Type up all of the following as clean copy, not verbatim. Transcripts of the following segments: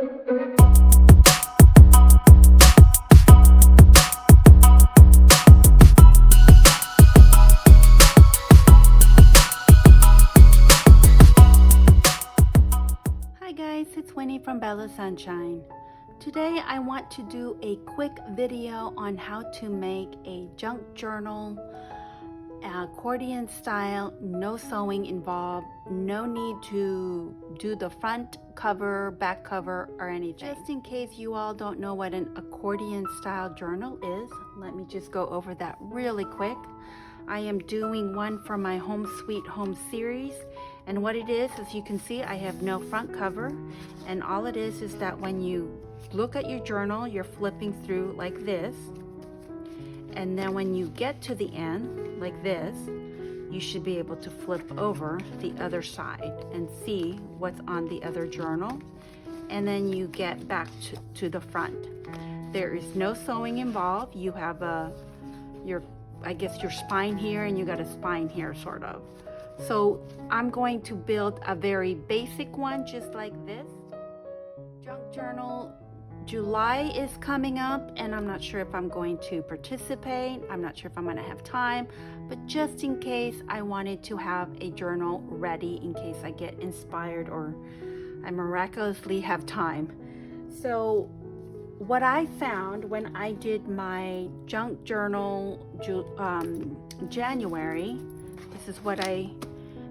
Hi guys, it's Winnie from Bella Sunshine. Today I want to do a quick video on how to make a junk journal, accordion style, no sewing involved, no need to do the front cover, back cover, or anything. Just in case you all don't know what an accordion style journal is, let me just go over that really quick. I am doing one for my Home Sweet Home series, and what it is you can see I have no front cover, and all it is that when you look at your journal, you're flipping through like this, and then when you get to the end like this, you should be able to flip over the other side and see what's on the other journal, and then you get back to the front. There is no sewing involved. You have I guess your spine here, and you got a spine here sort of. So I'm going to build a very basic one just like this. Junk journal, July is coming up, and I'm not sure if I'm going to participate. I'm not sure if I'm going to have time, but just in case, I wanted to have a journal ready in case I get inspired or I miraculously have time. So what I found when I did my junk journal January, this is what I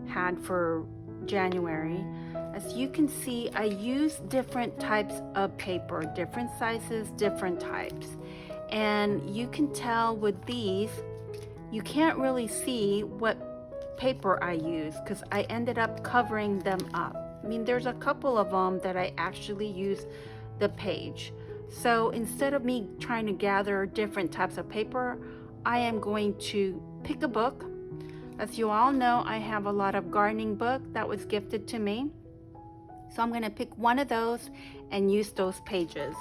had for January. As you can see, I use different types of paper, different sizes, different types. And you can tell with these, you can't really see what paper I use because I ended up covering them up. I mean, there's a couple of them that I actually use the page. So instead of me trying to gather different types of paper, I am going to pick a book. As you all know, I have a lot of gardening book that was gifted to me. So I'm going to pick one of those and use those pages.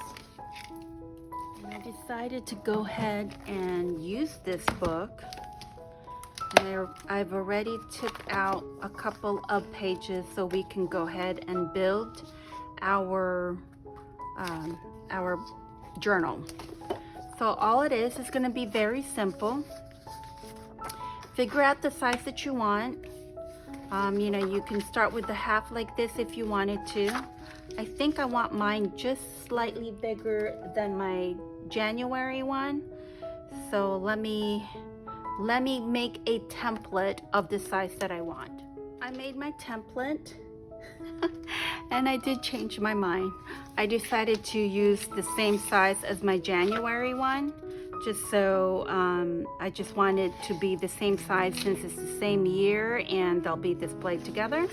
And I decided to go ahead and use this book. And I've already took out a couple of pages so we can go ahead and build our journal. So all it is going to be very simple. Figure out the size that you want. You know, you can start with the half like this if you wanted to. I think I want mine just slightly bigger than my January one. So let me make a template of the size that I want. I made my template and I did change my mind. I decided to use the same size as my January one, just so I just wanted to be the same size since it's the same year and they'll be displayed together.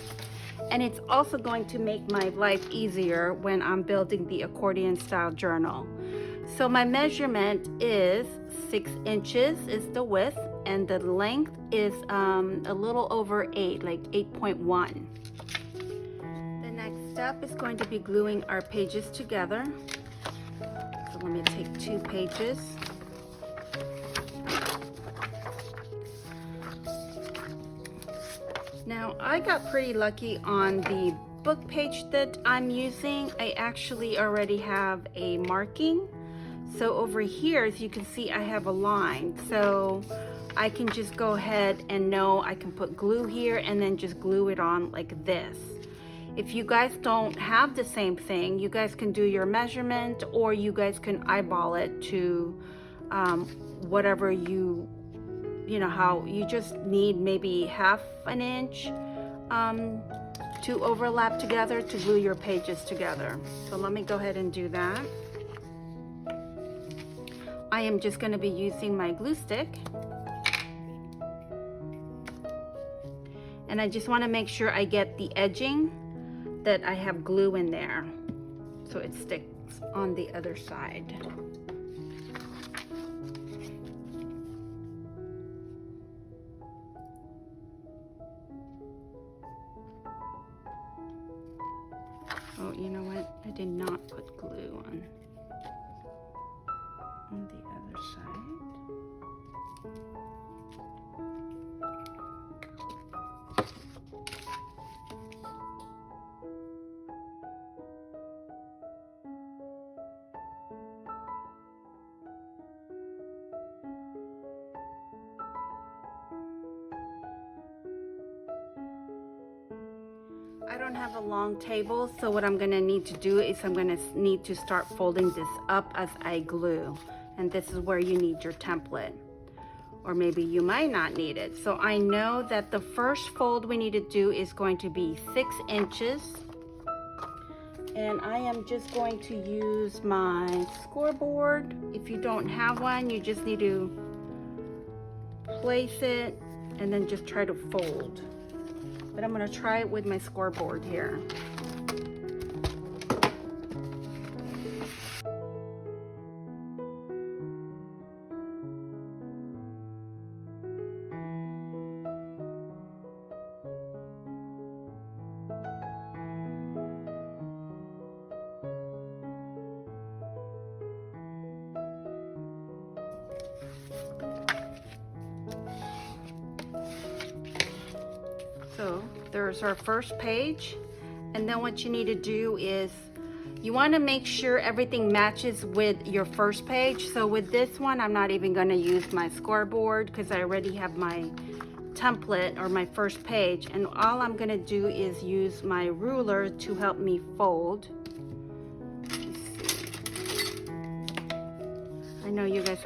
And it's also going to make my life easier when I'm building the accordion style journal. So my measurement is 6 inches is the width, and the length is a little over 8, like 8.1. The next step is going to be gluing our pages together. So let me take 2 pages. Now I got pretty lucky on the book page that I'm using. I actually already have a marking. So over here, as you can see, I have a line. So I can just go ahead and know I can put glue here and then just glue it on like this. If you guys don't have the same thing, you guys can do your measurement, or you guys can eyeball it to whatever you know, how you just need maybe half an inch to overlap together to glue your pages together. So let me go ahead and do that. I am just going to be using my glue stick. And I just want to make sure I get the edging that I have glue in there so it sticks on the other side. Oh, you know what? I did not put glue on the other side. don't have a long table, so what I'm gonna need to do is I'm gonna need to start folding this up as I glue. And this is where you need your template. Or maybe you might not need it. So I know that the first fold we need to do is going to be 6 inches. And I am just going to use my scoreboard. If you don't have one, you just need to place it and then just try to fold. But I'm gonna try it with my scoreboard here. So there's our first page, and then what you need to do is you want to make sure everything matches with your first page. So with this one, I'm not even going to use my scoreboard because I already have my template or my first page, and all I'm going to do is use my ruler to help me fold. I know you guys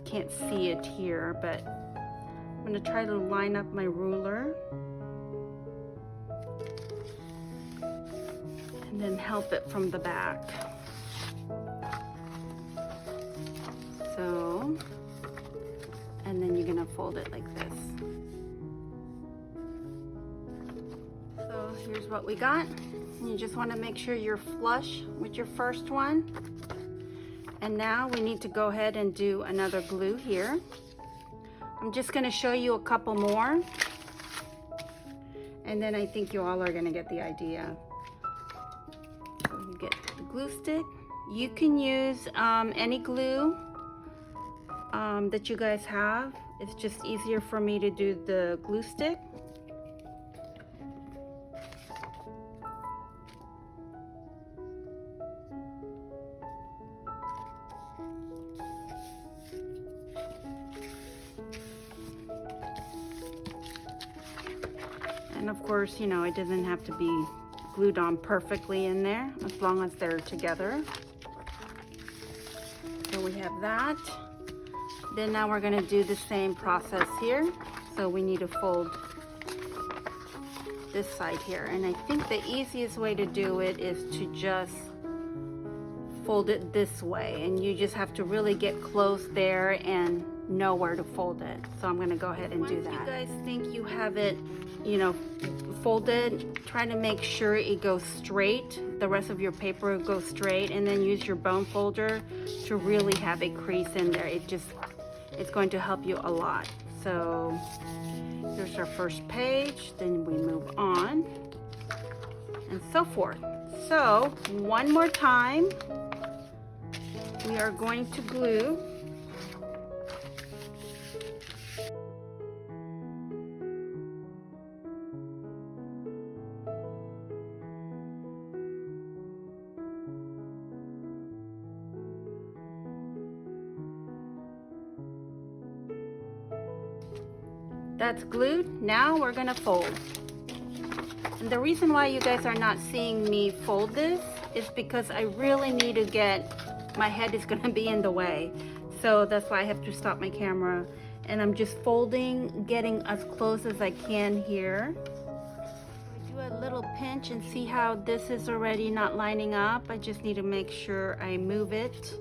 can't see it here, but I'm going to try to line up my ruler. And then help it from the back. So, and then you're gonna fold it like this. So here's what we got. You just wanna make sure you're flush with your first one. And now we need to go ahead and do another glue here. I'm just gonna show you a couple more. And then I think you all are gonna get the idea. Get the glue stick. You can use any glue that you guys have. It's just easier for me to do the glue stick. And of course, you know, it doesn't have to be glued on perfectly in there, as long as they're together. So we have that. Then now we're gonna do the same process here. So we need to fold this side here. And I think the easiest way to do it is to just fold it this way. And you just have to really get close there and know where to fold it. So I'm gonna go ahead and do that. Once you guys think you have it, you know, folded, try to make sure it goes straight. The rest of your paper goes straight, and then use your bone folder to really have a crease in there. It's going to help you a lot. So here's our first page, then we move on, and so forth. So one more time, we are going to glue. That's glued. Now we're gonna fold. And the reason why you guys are not seeing me fold this is because I really need to get, my head is gonna be in the way. So that's why I have to stop my camera. And I'm just folding, getting as close as I can here. I do a little pinch and see how this is already not lining up. I just need to make sure I move it.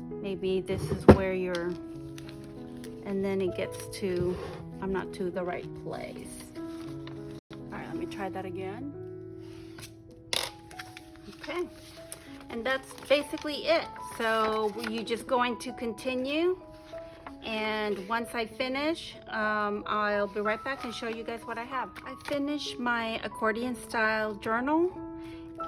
Maybe this is where you're, and then it gets to, I'm not to the right place. All right, let me try that again. Okay, and that's basically it. So you're just going to continue, and once I finish, I'll be right back and show you guys what I have. I finished my accordion style journal,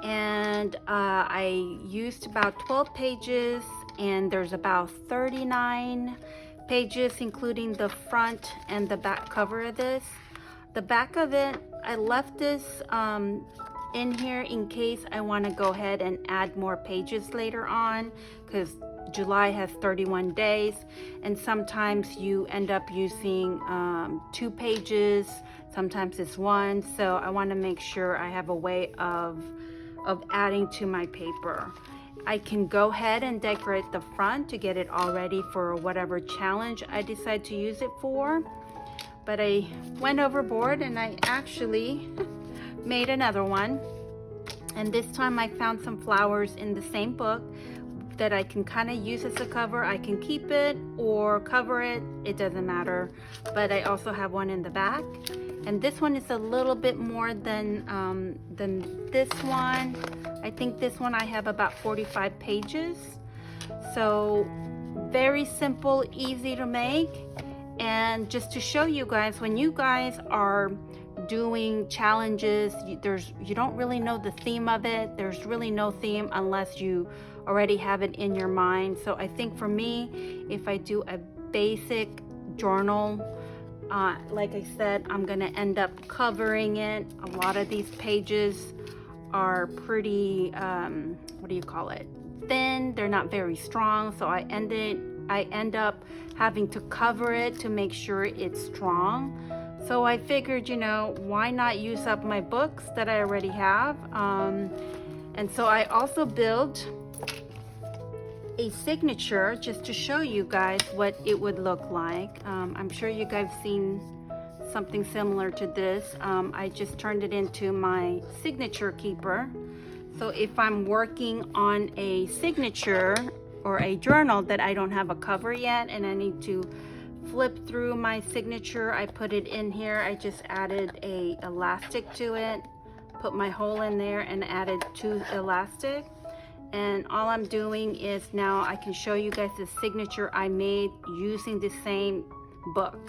and I used about 12 pages, and there's about 39 pages, including the front and the back cover of this. The back of it, I left this in here in case I want to go ahead and add more pages later on, because July has 31 days and sometimes you end up using 2 pages, sometimes it's 1, so I want to make sure I have a way of adding to my paper. I can go ahead and decorate the front to get it all ready for whatever challenge I decide to use it for, but I went overboard and I actually made another one, and this time I found some flowers in the same book that I can kind of use as a cover. I can keep it or cover it, it doesn't matter, but I also have one in the back, and this one is a little bit more than this one. I think this one I have about 45 pages, so very simple, easy to make. And just to show you guys, when you guys are doing challenges, you don't really know the theme of it. There's really no theme unless you already have it in your mind. So I think for me, if I do a basic journal, like I said, I'm gonna end up covering it. A lot of these pages are pretty, what do you call it? Thin, they're not very strong. So I end up having to cover it to make sure it's strong. So I figured, you know, why not use up my books that I already have? And so I also built a signature just to show you guys what it would look like. I'm sure you guys seen something similar to this. I just turned it into my signature keeper. So if I'm working on a signature or a journal that I don't have a cover yet and I need to flip through my signature, I put it in here. I just added a elastic to it, put my hole in there and added 2 elastic. And all I'm doing is now I can show you guys the signature I made using the same book.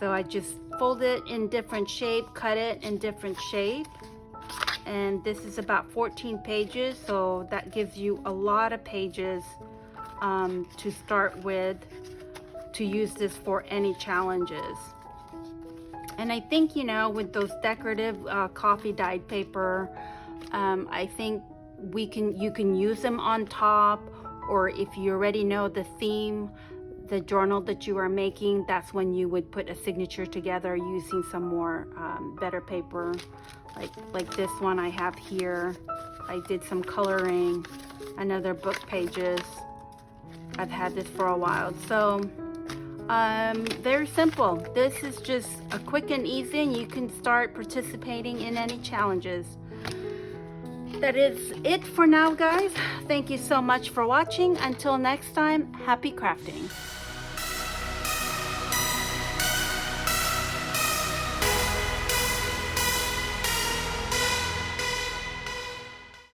So I just fold it in different shape, cut it in different shape. And this is about 14 pages, so that gives you a lot of pages to start with, to use this for any challenges. And I think, you know, with those decorative coffee dyed paper, I think you can use them on top, or if you already know the theme, the journal that you are making, that's when you would put a signature together using some more better paper, like this one I have here. I did some coloring, another book pages. I've had this for a while. So very simple. This is just a quick and easy, and you can start participating in any challenges. That is it for now, guys. Thank you so much for watching. Until next time, happy crafting.